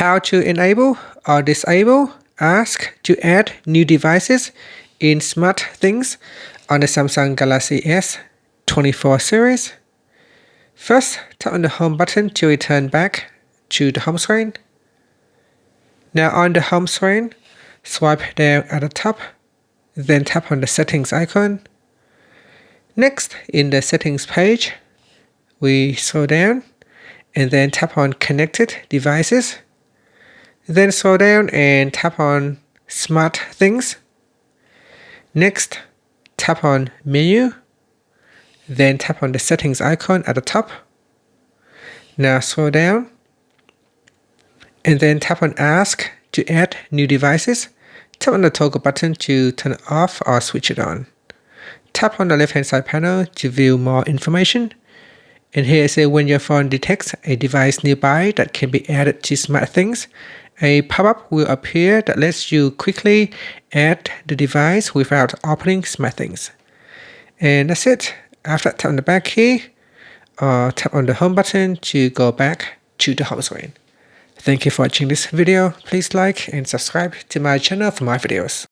How to enable or disable Ask to add new devices in SmartThings on the Samsung Galaxy S24 series. First, tap on the home button to return back to the home screen. Now on the home screen, swipe down at the top, then tap on the settings icon. Next, in the settings page, we scroll down and then tap on connected devices. Then scroll down and tap on SmartThings. Next, tap on menu. Then tap on the settings icon at the top. Now scroll down and then tap on Ask to add new devices. Tap on the toggle button to turn it off or switch it on. Tap on the left hand side panel to view more information. And here it says when your phone detects a device nearby that can be added to SmartThings, a pop-up will appear that lets you quickly add the device without opening SmartThings. And that's it. After that, tap on the back key or tap on the home button to go back to the home screen. Thank you for watching this video. Please like and subscribe to my channel for more videos.